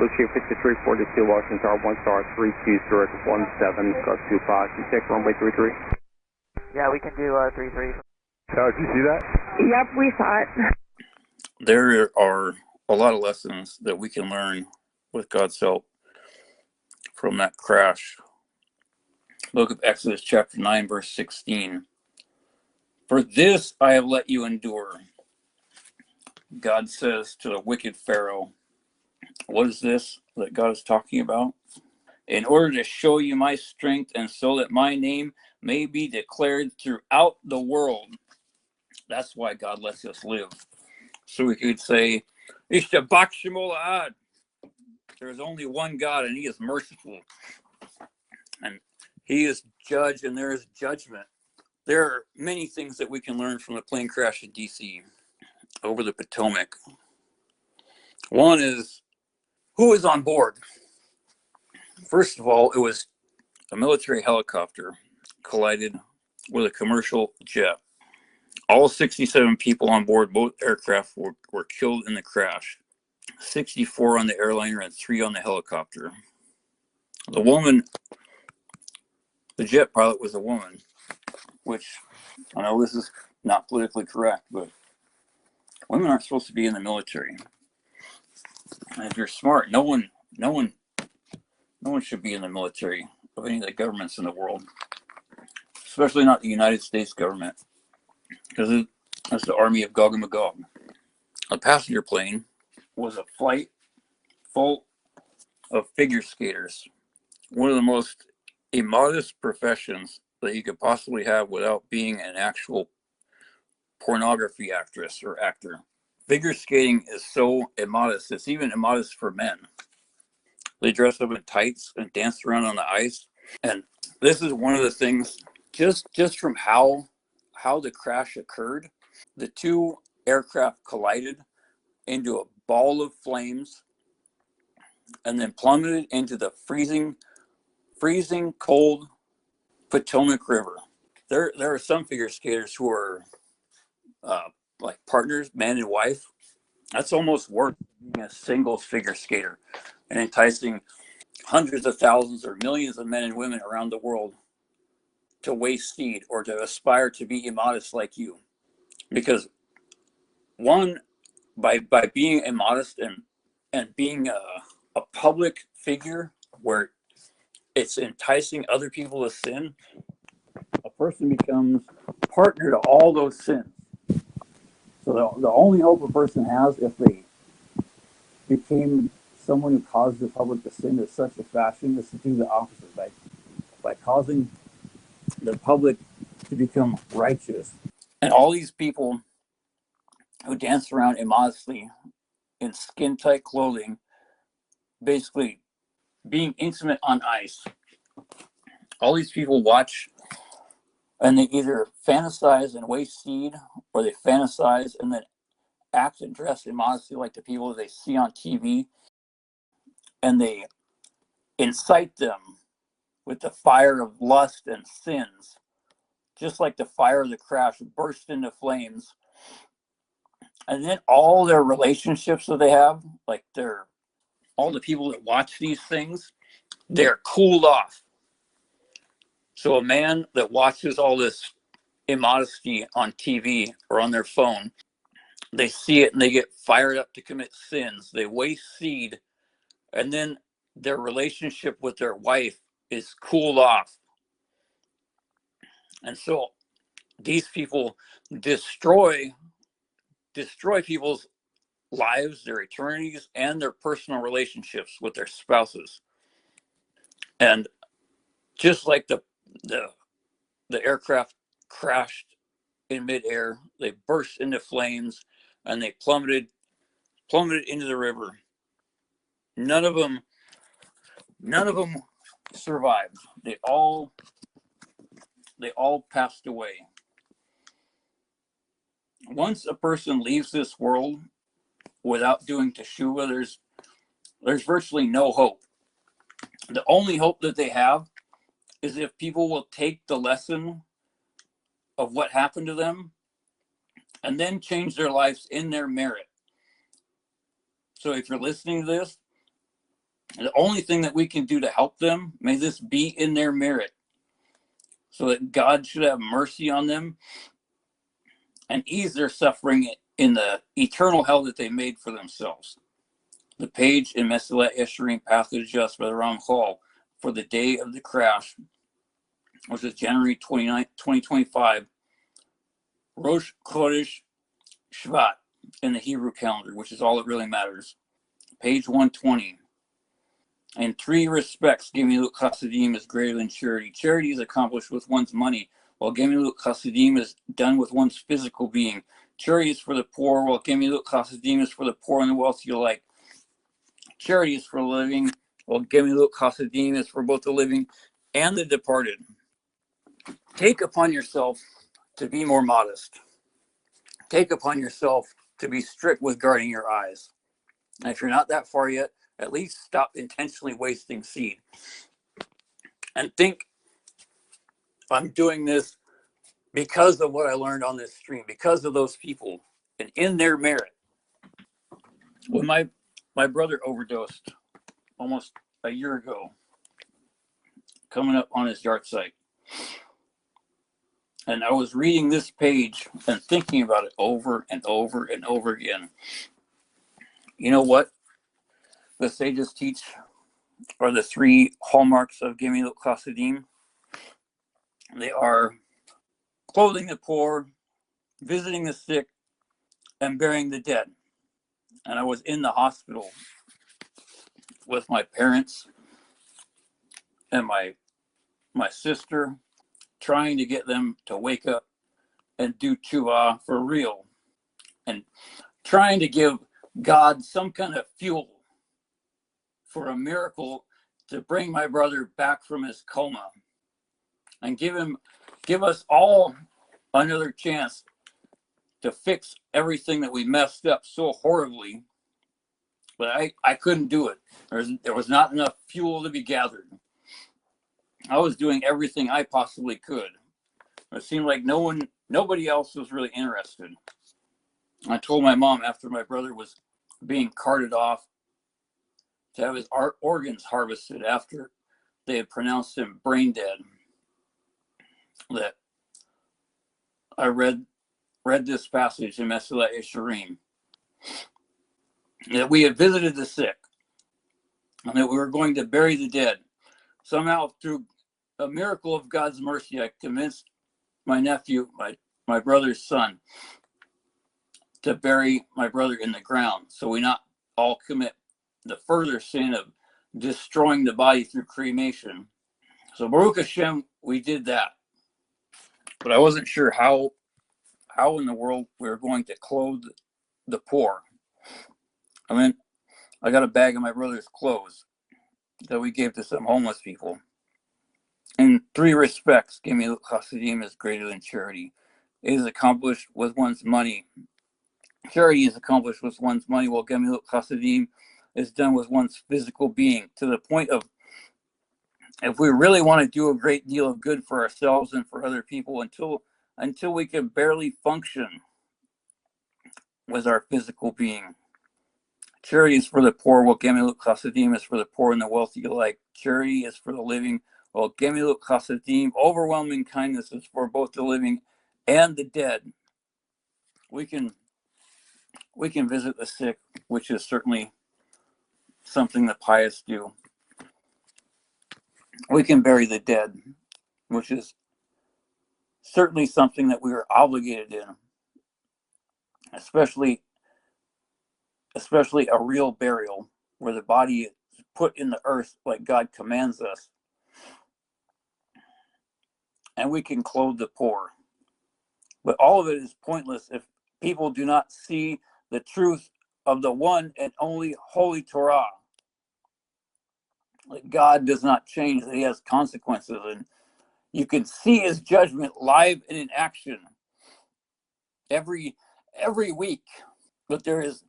Lucia 5342, Washington Tower, 1 star, 32, Zurich 17, got 2 5. You take runway 33? Yeah, we can do 33. Tower, did you see that? Yep, we saw it. There are a lot of lessons that we can learn with God's help from that crash. Book of Exodus chapter 9 verse 16. For this I have let you endure. God says to the wicked Pharaoh, what is this that God is talking about? In order to show you my strength and so that my name may be declared throughout the world. That's why God lets us live. So we could say, Ishtabak Shemol Ad. There is only one God and he is merciful. And he is judge and there is judgment. There are many things that we can learn from the plane crash in DC over the Potomac. One is, who is on board? First of all, it was a military helicopter collided with a commercial jet. All 67 people on board both aircraft were killed in the crash. 64 on the airliner and 3 on the helicopter. The jet pilot was a woman, which I know this is not politically correct, but women aren't supposed to be in the military. And if you're smart, no one should be in the military of any of the governments in the world, especially not the United States government, because that's the army of Gog and Magog. A passenger plane was a flight full of figure skaters, one of the most immodest professions that you could possibly have without being an actual pornography actress or actor. Figure skating is so immodest, it's even immodest for men. They dress up in tights and dance around on the ice. And this is one of the things, just from how the crash occurred, the 2 aircraft collided into a ball of flames and then plummeted into the freezing cold Potomac River. There are some figure skaters who are like partners, man and wife. That's almost worse than being a single figure skater and enticing hundreds of thousands or millions of men and women around the world to waste seed or to aspire to be immodest like you. Because one, by being immodest and being a public figure where it's enticing other people to sin, a person becomes partner to all those sins. So the only hope a person has if they became someone who caused the public to sin in such a fashion is to do the opposite by causing the public to become righteous. And all these people who dance around immodestly in skin-tight clothing, basically being intimate on ice, all these people watch and they either fantasize and waste seed, or they fantasize and then act and dress immodestly like the people they see on TV, and they incite them with the fire of lust and sins, just like the fire of the crash burst into flames. And then all their relationships that they have, like all the people that watch these things, they're cooled off. So a man that watches all this immodesty on TV or on their phone, they see it and they get fired up to commit sins. They waste seed, and then their relationship with their wife is cooled off. And so these people destroy people's lives, their eternities, and their personal relationships with their spouses. And just like the aircraft crashed in midair, they burst into flames and they plummeted into the river. None of them survived. They all passed away. Once a person leaves this world without doing teshuvah, there's virtually no hope. The only hope that they have is if people will take the lesson of what happened to them and then change their lives in their merit. So if you're listening to this And the only thing that we can do to help them, may this be in their merit, so that God should have mercy on them and ease their suffering in the eternal hell that they made for themselves. The page in Mesilat Yesharim Path to Just by the Ramchal for the day of the crash, which is January 29th, 2025, Rosh Chodesh Shevat in the Hebrew calendar, which is all that really matters. Page 120. In 3 respects, Gemilut Chassidim is greater than charity. Charity is accomplished with one's money, while Gemilut Chassidim is done with one's physical being. Charity is for the poor, while Gemilut Chassidim is for the poor and the wealthy alike. Charity is for the living, while Gemilut Chassidim is for both the living and the departed. Take upon yourself to be more modest. Take upon yourself to be strict with guarding your eyes. And if you're not that far yet, at least stop intentionally wasting seed. And think, I'm doing this because of what I learned on this stream, because of those people, and in their merit. When my brother overdosed almost a year ago, coming up on his yard site, and I was reading this page and thinking about it over and over and over again. You know what the sages teach are the 3 hallmarks of Gemilut Chassidim? They are clothing the poor, visiting the sick, and burying the dead. And I was in the hospital with my parents and my sister, trying to get them to wake up and do tshuva for real, and trying to give God some kind of fuel for a miracle to bring my brother back from his coma and give us all another chance to fix everything that we messed up so horribly. But I couldn't do it. There was not enough fuel to be gathered. I was doing everything I possibly could. It seemed like nobody else was really interested. I told my mom after my brother was being carted off to have his organs harvested after they had pronounced him brain dead, that I read this passage in Mesilat Yesharim, that we had visited the sick, and that we were going to bury the dead. Somehow, through a miracle of God's mercy, I convinced my nephew, my brother's son, to bury my brother in the ground, so we not all commit the further sin of destroying the body through cremation. So Baruch Hashem, we did that. But I wasn't sure how in the world we were going to clothe the poor. I mean, I got a bag of my brother's clothes that we gave to some homeless people. In 3 respects, Gemilut Chassidim is greater than charity. It is accomplished with one's money. Charity is accomplished with one's money, while Gemilut Chassidim is done with one's physical being, to the point of, if we really want to do a great deal of good for ourselves and for other people, until we can barely function with our physical being. Charity is for the poor, while Gemilut Chassidim is for the poor and the wealthy alike. Charity is for the living, while Gemilut Chassidim, overwhelming kindness, is for both the living and the dead. We can visit the sick, which is certainly something the pious do. We can bury the dead, which is certainly something that we are obligated in, especially a real burial where the body is put in the earth like God commands us. And we can clothe the poor. But all of it is pointless if people do not see the truth of the one and only Holy Torah. Like, God does not change, that he has consequences, and you can see his judgment live and in action every week. But there is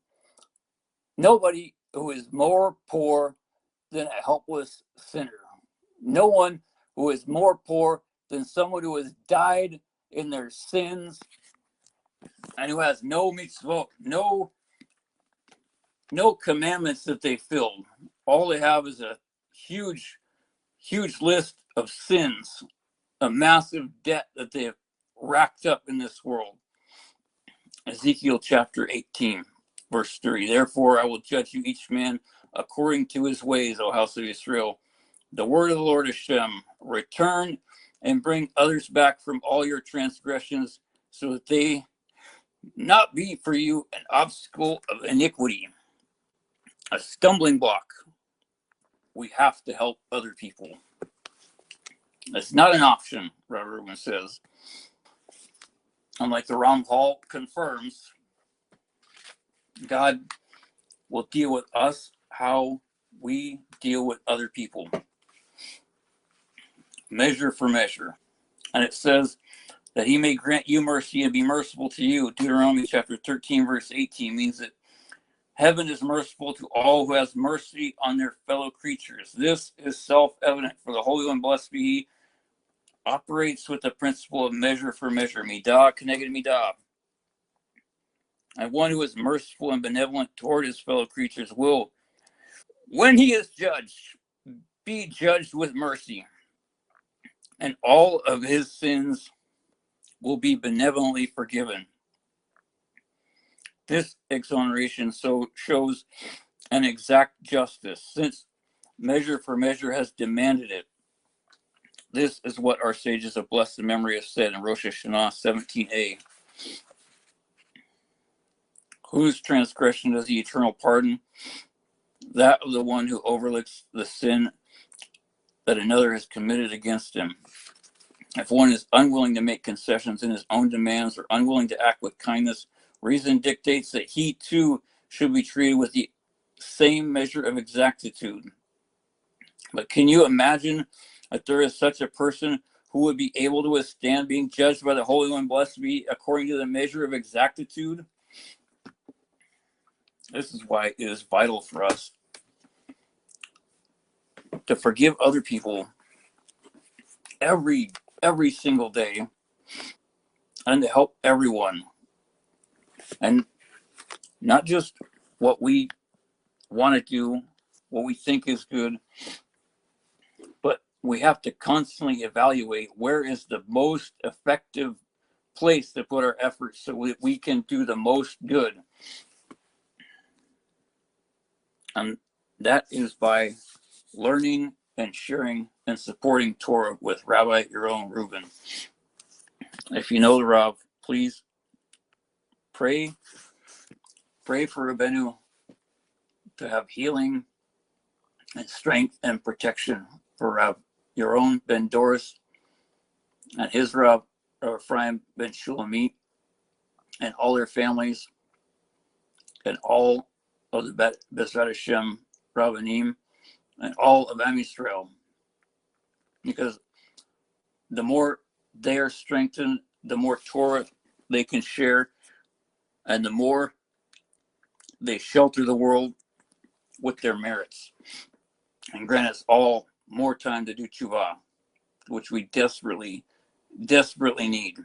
nobody who is more poor than a helpless sinner. No one who is more poor than someone who has died in their sins and who has no mitzvot, no commandments that they filled. all they have is a huge list of sins, a massive debt that they have racked up in this world. Ezekiel chapter 18, verse 30. Therefore I will judge you each man according to his ways, O house of Israel. The word of the Lord Hashem, return and bring others back from all your transgressions, so that they not be for you an obstacle of iniquity, a stumbling block. We have to help other people. It's not an option, Rabbi Reuben says. Unlike the Ron Paul confirms, God will deal with us how we deal with other people. Measure for measure. And it says that he may grant you mercy and be merciful to you. Deuteronomy chapter 13, verse 18 means that heaven is merciful to all who has mercy on their fellow creatures. This is self-evident, for the Holy One, blessed be he, operates with the principle of measure for measure. Midah connected midah. And one who is merciful and benevolent toward his fellow creatures will, when he is judged, be judged with mercy. And all of his sins will be benevolently forgiven. This exoneration so shows an exact justice, since measure for measure has demanded it. This is what our sages of blessed memory have said in Rosh Hashanah 17a. Whose transgression does the eternal pardon? That of the one who overlooks the sin that another has committed against him. If one is unwilling to make concessions in his own demands or unwilling to act with kindness, reason dictates that he too should be treated with the same measure of exactitude. But can you imagine that there is such a person who would be able to withstand being judged by the Holy One, blessed be, according to the measure of exactitude? This is why it is vital for us to forgive other people every single day, and to help everyone, and not just what we want to do, what we think is good, but we have to constantly evaluate where is the most effective place to put our efforts so that we can do the most good. And that is by learning and sharing and supporting Torah with Rabbi Yaron Reuben. If you know the Rav, please pray for Rabbeinu to have healing and strength and protection for Rav Yaron ben Doris and his Rav Ephraim ben Shulamit and all their families and all of the Bezrat Hashem Rabbanim and all of Am Yisrael. Because the more they are strengthened, the more Torah they can share, and the more they shelter the world with their merits. And grant us all more time to do tshuva, which we desperately need.